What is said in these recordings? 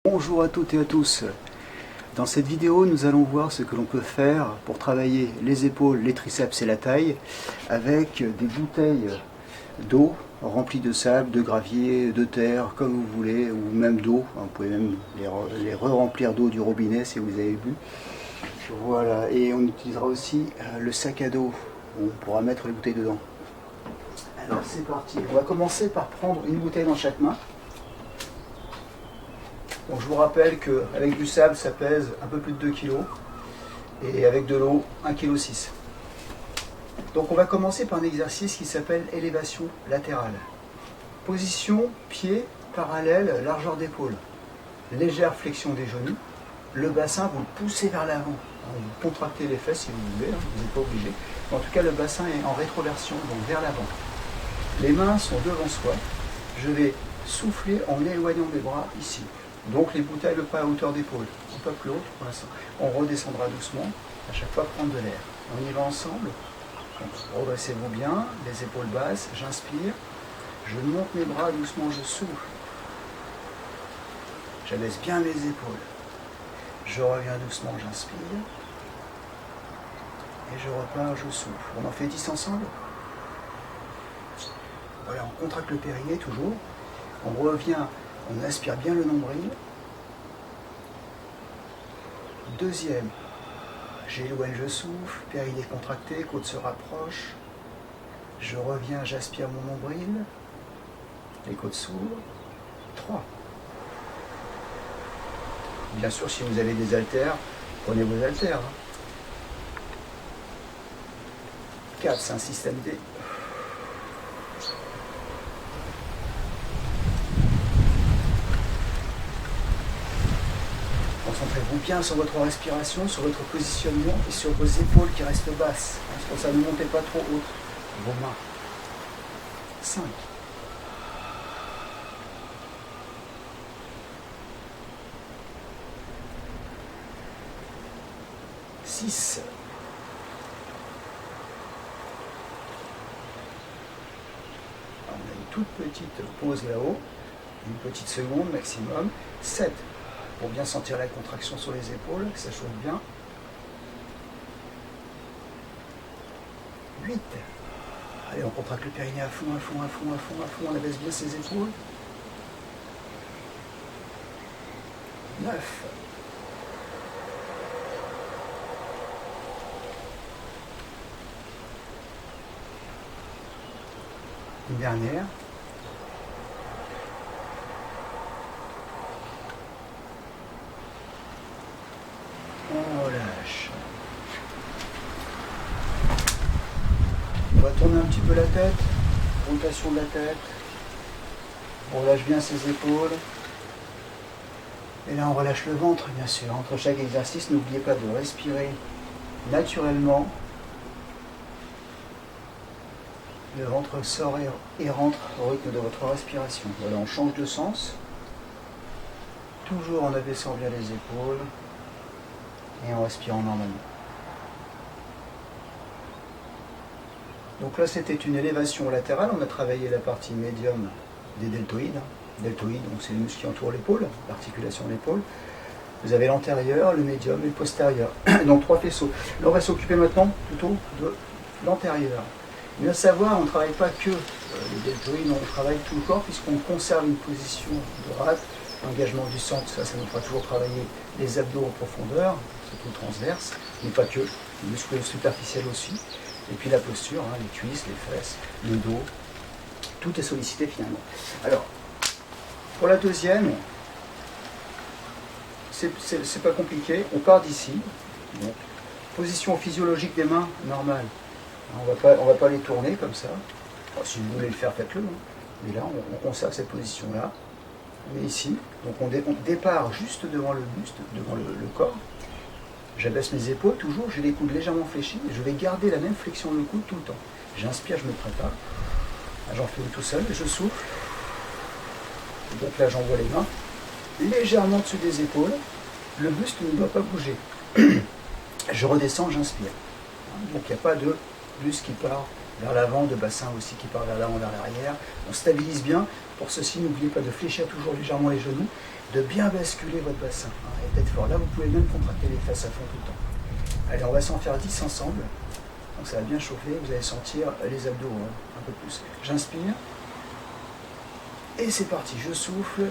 Bonjour à toutes et à tous. Dans cette vidéo, nous allons voir ce que l'on peut faire pour travailler les épaules, les triceps et la taille avec des bouteilles d'eau remplies de sable, de gravier, de terre, comme vous voulez, ou même d'eau. Vous pouvez même les re-remplir d'eau du robinet si vous avez bu. Voilà, et on utilisera aussi le sac à dos où on pourra mettre les bouteilles dedans. Alors c'est parti. On va commencer par prendre une bouteille dans chaque main. Bon, je vous rappelle qu'avec du sable, ça pèse un peu plus de 2 kg et avec de l'eau, 1,6 kg. Donc on va commencer par un exercice qui s'appelle élévation latérale. Position, pied, parallèle, largeur d'épaule. Légère flexion des genoux. Le bassin, vous le poussez vers l'avant. Vous contractez les fesses si vous voulez, vous n'êtes pas obligé. Mais en tout cas, le bassin est en rétroversion, donc vers l'avant. Les mains sont devant soi. Je vais souffler en éloignant mes bras ici. Donc les bouteilles pas à hauteur d'épaule, un peu plus haute pour l'instant. On redescendra doucement, à chaque fois prendre de l'air. On y va ensemble. Redressez-vous bien, les épaules basses, j'inspire, je monte mes bras doucement, je souffle. J'abaisse bien mes épaules. Je reviens doucement, j'inspire. Et je repars, je souffle. On en fait 10 ensemble. Voilà, on contracte le périnée toujours. On revient. On aspire bien le nombril. Deuxième, j'éloigne, je souffle, périnée contracté, côte se rapproche. Je reviens, j'aspire mon nombril. Les côtes s'ouvrent. 3. Bien sûr, si vous avez des haltères, prenez vos haltères. 4, c'est un système D. Concentrez-vous bien sur votre respiration, sur votre positionnement et sur vos épaules qui restent basses. C'est pour ça que ne montez pas trop haut vos mains. 5. 6. On a une toute petite pause là-haut, une petite seconde maximum. 7. Pour bien sentir la contraction sur les épaules, que ça chauffe bien. 8. Allez, on contracte le périnée à fond, à fond, à fond, à fond, à fond. On abaisse bien ses épaules. 9. Une dernière. On relâche. On va tourner un petit peu la tête, rotation de la tête. On relâche bien ses épaules. Et là on relâche le ventre bien sûr. Entre chaque exercice, n'oubliez pas de respirer naturellement. Le ventre sort et rentre au rythme de votre respiration. Voilà, on change de sens. Toujours en abaissant bien les épaules. Et en respirant normalement. Donc là c'était une élévation latérale, on a travaillé la partie médium des deltoïdes. Deltoïdes, donc c'est les muscles qui entourent l'épaule, l'articulation de l'épaule. Vous avez l'antérieur, le médium et le postérieur. Donc 3 faisceaux. Là on va s'occuper maintenant plutôt de l'antérieur. Mais à savoir, on ne travaille pas que les deltoïdes, on travaille tout le corps puisqu'on conserve une position droite. L'engagement du centre, ça nous fera toujours travailler les abdos en profondeur, surtout transverse, mais pas que, les muscles superficiels aussi. Et puis la posture, les cuisses, les fesses, le dos, tout est sollicité finalement. Alors, pour la deuxième, c'est pas compliqué, on part d'ici. Donc, position physiologique des mains, normale. On va pas les tourner comme ça. Alors, si vous voulez le faire, faites-le. Mais là, on conserve cette position-là. On est ici, donc on départ juste devant le buste, devant le corps. J'abaisse mes épaules toujours, j'ai les coudes légèrement fléchis, et je vais garder la même flexion de coude tout le temps. J'inspire, je me prépare. J'en fais tout seul, je souffle. Donc là, j'envoie les mains légèrement au-dessus des épaules. Le buste ne doit pas bouger. Je redescends, j'inspire. Donc il n'y a pas de buste qui part vers l'avant, de bassin aussi qui part vers l'avant, vers l'arrière. On stabilise bien. Pour ceci, n'oubliez pas de fléchir toujours légèrement les genoux de bien basculer votre bassin, hein, et d'être fort. Là, vous pouvez même contracter les fesses à fond tout le temps. Allez, on va s'en faire 10 ensemble. Donc ça va bien chauffer, vous allez sentir les abdos un peu plus. J'inspire. Et c'est parti, je souffle.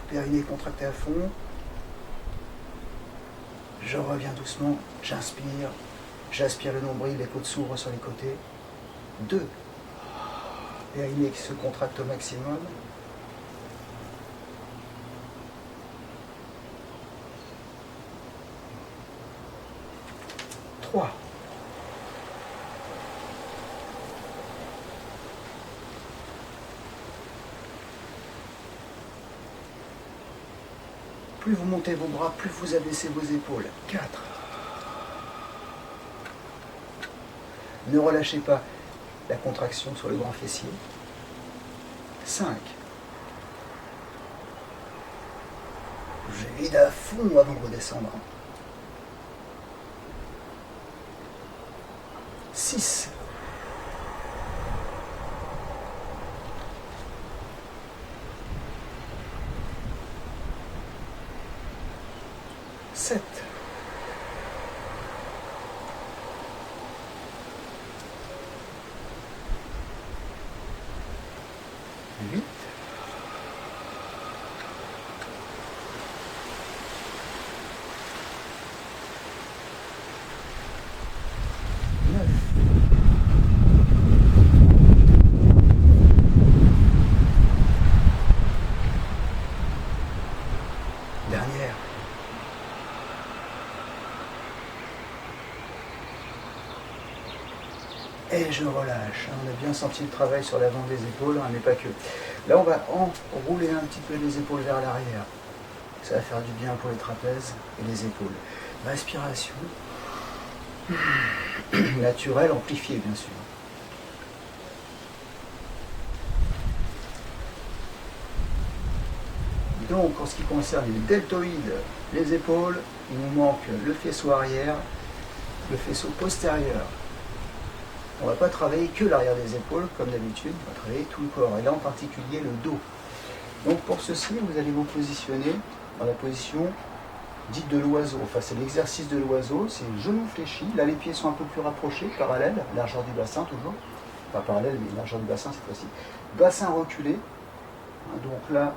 Périnée contracté à fond. Je reviens doucement, j'inspire. J'aspire le nombril, les côtes s'ouvrent sur les côtés. 2. Périnée qui se contracte au maximum. 3. Plus vous montez vos bras, plus vous abaissez vos épaules. 4. Ne relâchez pas la contraction sur le grand fessier. 5. Je vide à fond avant de redescendre. 6. 7. 8. 9. Dernière. Et je relâche. On a bien senti le travail sur l'avant des épaules, mais pas que. Là, on va enrouler un petit peu les épaules vers l'arrière. Ça va faire du bien pour les trapèzes et les épaules. Respiration. Naturelle, amplifiée, bien sûr. Donc, en ce qui concerne les deltoïdes, les épaules, il nous manque le faisceau arrière, le faisceau postérieur. On ne va pas travailler que l'arrière des épaules, comme d'habitude, on va travailler tout le corps, et là en particulier le dos. Donc pour ceci, vous allez vous positionner dans la position dite de l'oiseau. Enfin, c'est l'exercice de l'oiseau, c'est genoux fléchis, là les pieds sont un peu plus rapprochés, parallèles, largeur du bassin toujours. Pas parallèle, mais largeur du bassin cette fois-ci. Bassin reculé, donc là,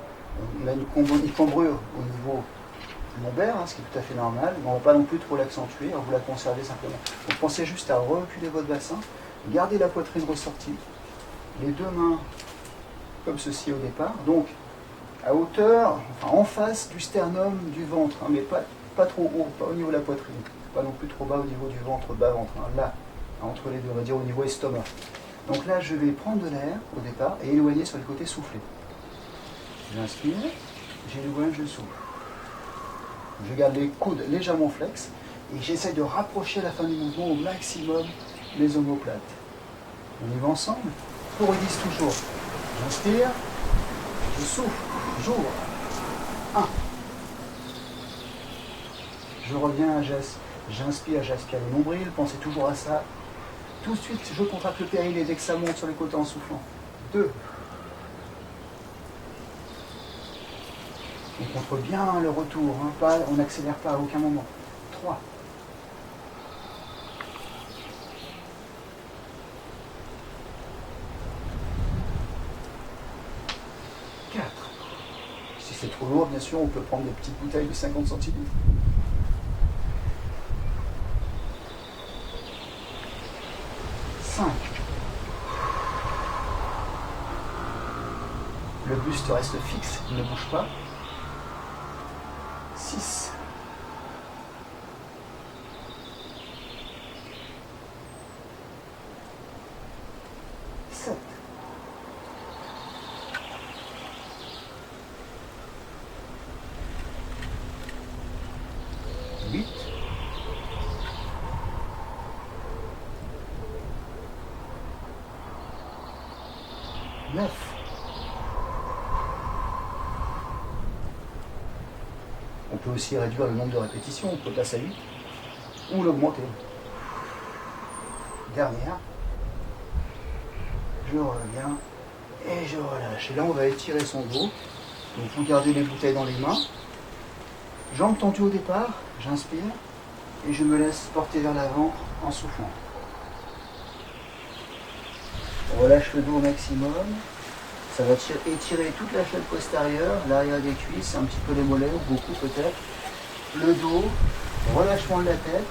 on a une cambrure au niveau lombaire, ce qui est tout à fait normal, mais on ne va pas non plus trop l'accentuer, vous la conservez simplement. Donc pensez juste à reculer votre bassin. Gardez la poitrine ressortie, les deux mains comme ceci au départ, donc à hauteur, enfin en face du sternum, du ventre, mais pas trop haut, pas au niveau de la poitrine, pas non plus trop bas au niveau du ventre, bas-ventre, là, entre les deux, on va dire au niveau estomac. Donc là, je vais prendre de l'air au départ et éloigner sur le côté soufflé. J'inspire, j'éloigne, je souffle. Je garde les coudes légèrement flex et j'essaie de rapprocher à la fin du mouvement au maximum les omoplates. On y va ensemble. Pour 10 toujours. J'inspire, je souffle, j'ouvre. 1. Je reviens, j'inspire, j'aspire le nombril, pensez toujours à ça. Tout de suite, je contracte le périnée dès que ça monte sur les côtés en soufflant. 2. On contrôle bien le retour, on n'accélère pas à aucun moment. 3. 4. Si c'est trop lourd, bien sûr, on peut prendre des petites bouteilles de 50 centilitres. 5. Le buste reste fixe, il ne bouge pas. 6. 7. 8. 9. On peut aussi réduire le nombre de répétitions, on peut passer à 8 ou l'augmenter. Dernière. Je reviens et je relâche. Et là, on va étirer son dos Donc vous gardez les bouteilles dans les mains. Jambes tendues au départ, j'inspire et je me laisse porter vers l'avant en soufflant. On relâche le dos au maximum. Ça va étirer toute la chaîne postérieure, l'arrière des cuisses, un petit peu les mollets, ou beaucoup peut-être. Le dos, relâchement de la tête.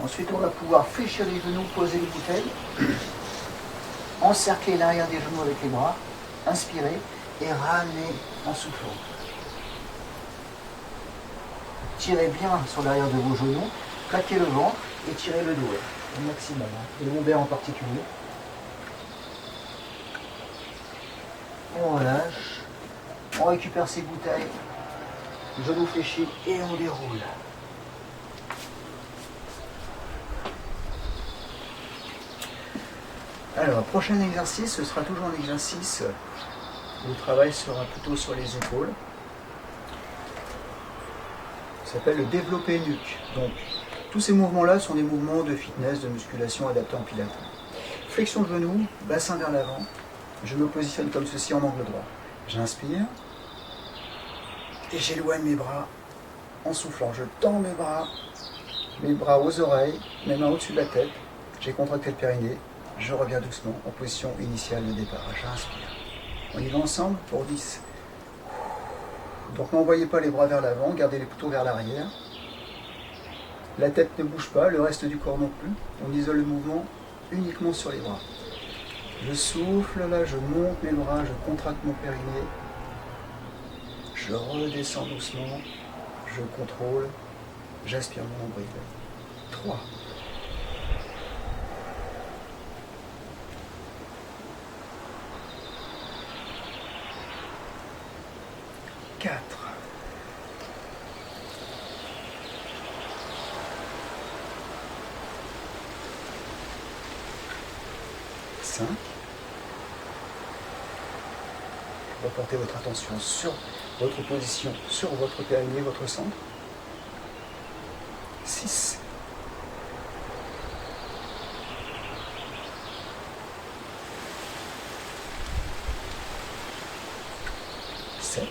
Ensuite, on va pouvoir fléchir les genoux, poser les bouteilles, encercler l'arrière des genoux avec les bras, inspirer et ramener en soufflant. Tirez bien sur l'arrière de vos genoux, plaquez le ventre et tirez le dos au maximum, et le lombaire en particulier. On relâche, on récupère ses bouteilles, genoux fléchis et on déroule. Alors, prochain exercice, ce sera toujours un exercice où le travail sera plutôt sur les épaules. Ça s'appelle le développé nuque. Donc, tous ces mouvements-là sont des mouvements de fitness, de musculation adaptés en pilates. Flexion de genou, bassin vers l'avant. Je me positionne comme ceci en angle droit. J'inspire et j'éloigne mes bras en soufflant. Je tends mes bras aux oreilles, mes mains au-dessus de la tête. J'ai contracté le périnée. Je reviens doucement en position initiale de départ. J'inspire. On y va ensemble pour 10. Donc n'envoyez pas les bras vers l'avant, gardez-les plutôt vers l'arrière. La tête ne bouge pas, le reste du corps non plus. On isole le mouvement uniquement sur les bras. Je souffle là, je monte mes bras, je contracte mon périnée. Je redescends doucement, je contrôle, j'aspire mon nombril. 3. 4. 5. Reportez votre attention sur votre position, sur votre périnée, votre centre. 6. 7.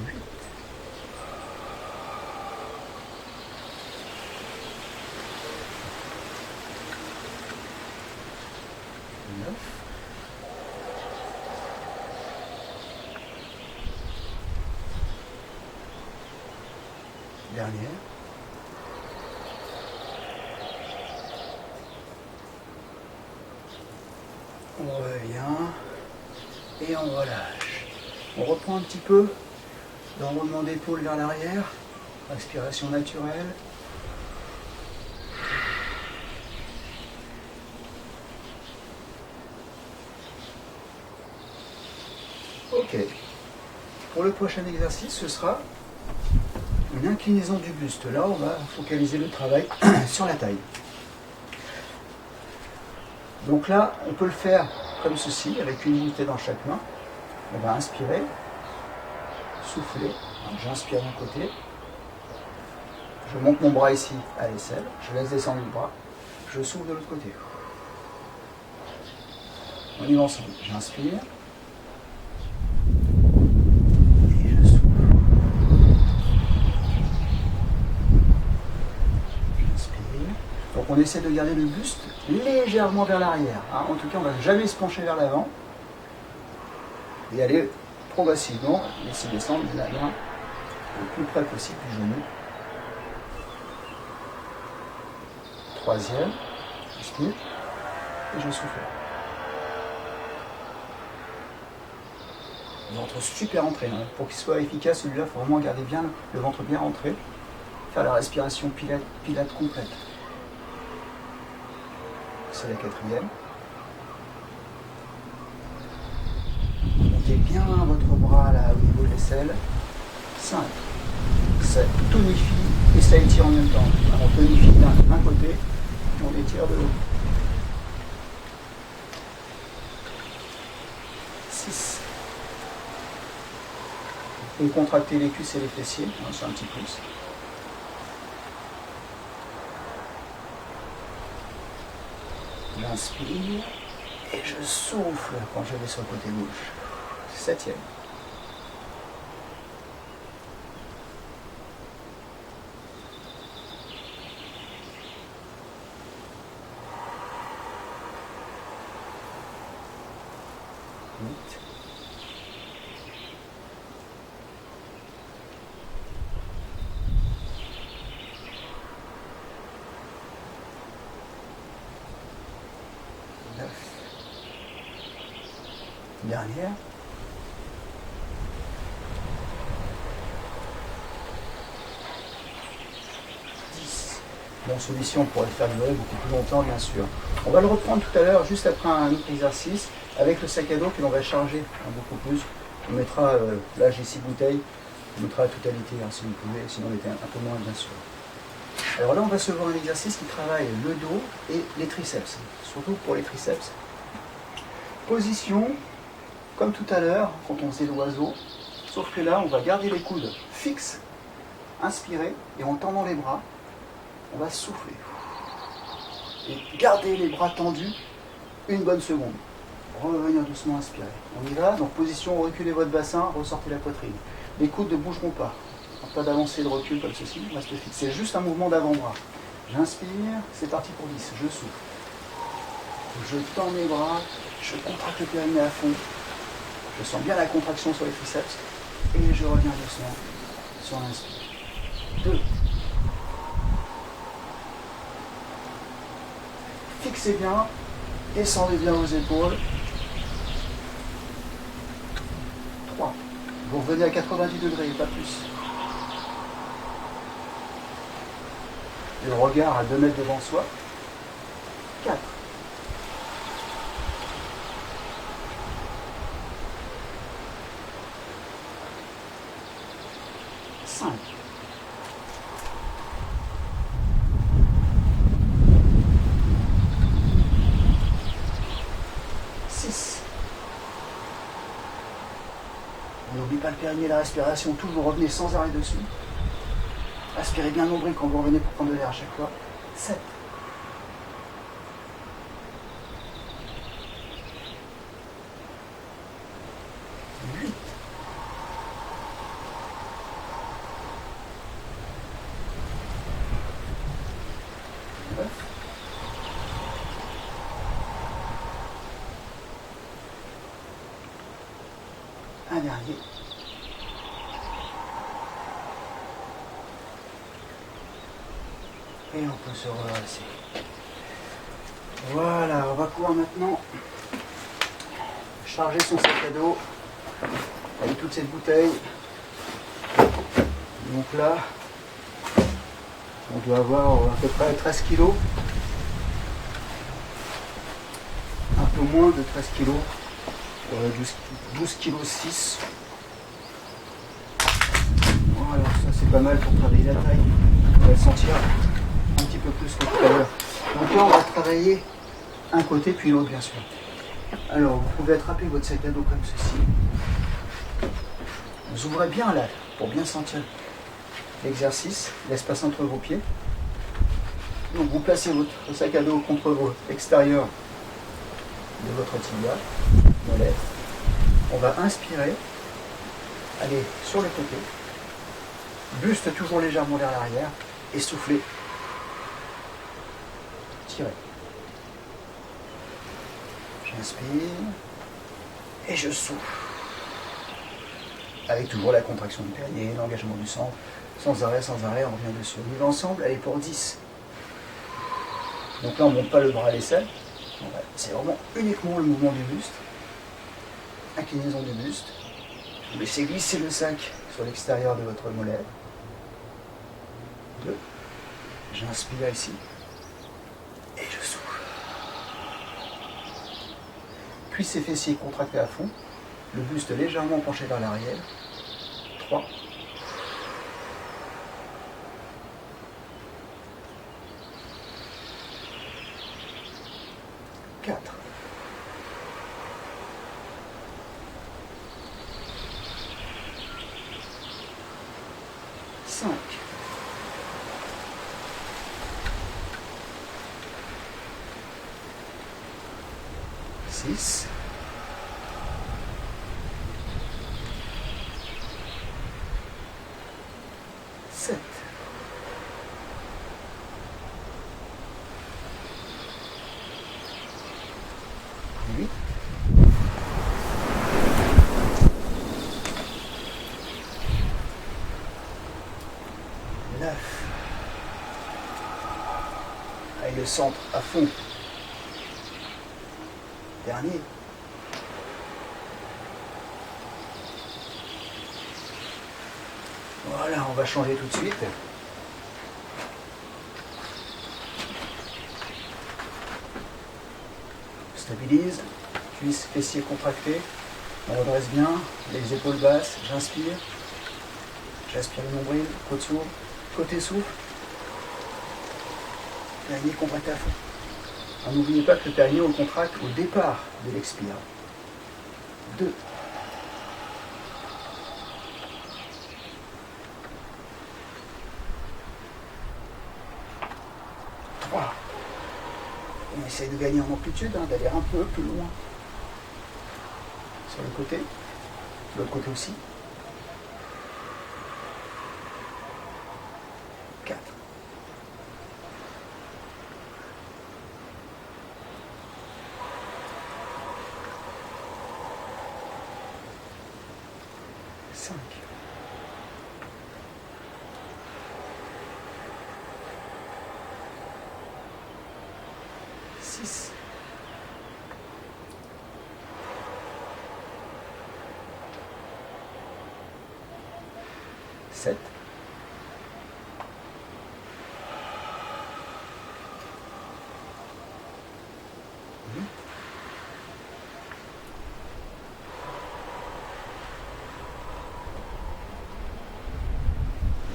8. 9. 10. Dernière. On revient et on relâche. On reprend un petit peu d'enroulement d'épaule vers l'arrière, respiration naturelle. Ok. Pour le prochain exercice, ce sera une inclinaison du buste. Là, on va focaliser le travail sur la taille. Donc là, on peut le faire comme ceci, avec une unité dans chaque main. On va inspirer, souffler. J'inspire d'un côté. Je monte mon bras ici à l'aisselle. Je laisse descendre le bras. Je souffle de l'autre côté. On y va ensemble. J'inspire. Et je souffle. J'inspire. Donc on essaie de garder le buste légèrement vers l'arrière. En tout cas, on ne va jamais se pencher vers l'avant. Et aller progressivement, laisser descendre la main le plus près possible du genou. Troisième, j'inspire et je souffle. Ventre super entré. Pour qu'il soit efficace, celui-là, il faut vraiment garder bien le ventre bien rentré. Faire la respiration pilate complète. C'est la quatrième. Montez bien votre bras là au niveau de l'aisselle. 5. Ça tonifie et ça étire en même temps. Alors, on tonifie d'un côté et on étire de l'autre. 6. Et contracter les cuisses et les fessiers, c'est un petit plus. J'inspire et je souffle quand je vais sur le côté gauche. 7e. Dernière. 10. Bon, celui-ci, on pourrait le faire durer beaucoup plus longtemps, bien sûr. On va le reprendre tout à l'heure, juste après un autre exercice, avec le sac à dos que l'on va charger beaucoup plus. On mettra, là j'ai 6 bouteilles, on mettra la totalité, si vous pouvez, sinon on était un peu moins, bien sûr. Alors là, on va se voir un exercice qui travaille le dos et les triceps, surtout pour les triceps. Position, comme tout à l'heure, quand on faisait l'oiseau, sauf que là, on va garder les coudes fixes, inspirer, et en tendant les bras, on va souffler. Et garder les bras tendus une bonne seconde. Revenir doucement, inspirer. On y va, donc position, reculez votre bassin, ressortez la poitrine. Les coudes ne bougeront pas. Pas d'avancer, de recul comme ceci, on reste fixe. C'est juste un mouvement d'avant-bras. J'inspire, c'est parti pour 10, je souffle. Je tends mes bras, je contracte le périnée à fond. Je sens bien la contraction sur les triceps. Et je reviens doucement sur l'inspire. 2. Fixez bien, descendez bien vos épaules. 3. Vous revenez à 90 degrés, pas plus. Le regard à 2 mètres devant soi. 4. 5. 6. On n'oublie pas le périnée, la respiration, toujours revenez sans arrêt dessus. Aspirez bien le nombril quand vous revenez pour prendre de l'air à chaque fois. 7. 8. 9. Un dernier. Et on peut se redresser. Voilà, on va pouvoir maintenant charger son sac à dos avec toute cette bouteille. Donc là, on doit avoir à peu près 13 kg. Un peu moins de 13 kg. 12 kg 6. Voilà, ça c'est pas mal pour travailler la taille. On va le sentir un petit peu plus que tout à l'heure. Donc là, on va travailler un côté puis l'autre, bien sûr. Alors, vous pouvez attraper votre sac à dos comme ceci. Vous ouvrez bien là, pour bien sentir l'exercice, l'espace entre vos pieds. Donc, vous placez votre sac à dos contre l'extérieur de votre tibia, mollet. On va inspirer, aller sur le côté, buste toujours légèrement vers l'arrière et souffler. Tirez. J'inspire et je souffle. Avec toujours la contraction du périnée, l'engagement du centre, sans arrêt, on revient dessus. On y va ensemble, allez pour 10. Donc là, on ne monte pas le bras à l'aisselle. C'est vraiment uniquement le mouvement du buste. Inclinaison du buste. Vous laissez glisser le sac sur l'extérieur de votre mollet. 2. J'inspire ici. Et je souffle. Cuisses et fessiers contractés à fond. Le buste légèrement penché vers l'arrière. 3. 4. 5. 6. 7. 8. 9. Avec le centre à fond. Dernier. Voilà, on va changer tout de suite. Stabilise, cuisses, fessiers contractés. On redresse bien, les épaules basses, j'inspire. J'aspire le nombril, côte s'ouvre, côté souffle. Périnée contracté à fond. N'oubliez pas que le périnée, on le contracte au départ de l'expire. 2. 3. On essaye de gagner en amplitude, d'aller un peu plus loin. Sur le côté, l'autre côté aussi. 4. 5. 6. 7. 8.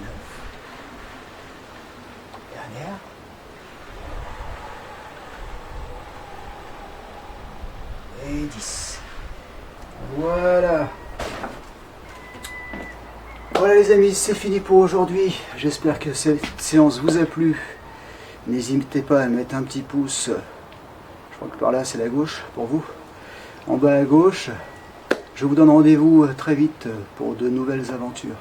9. Dernière. Et 10. Voilà. Voilà les amis, c'est fini pour aujourd'hui. J'espère que cette séance vous a plu. N'hésitez pas à mettre un petit pouce. Je crois que par là c'est la gauche pour vous. En bas à gauche. Je vous donne rendez-vous très vite pour de nouvelles aventures.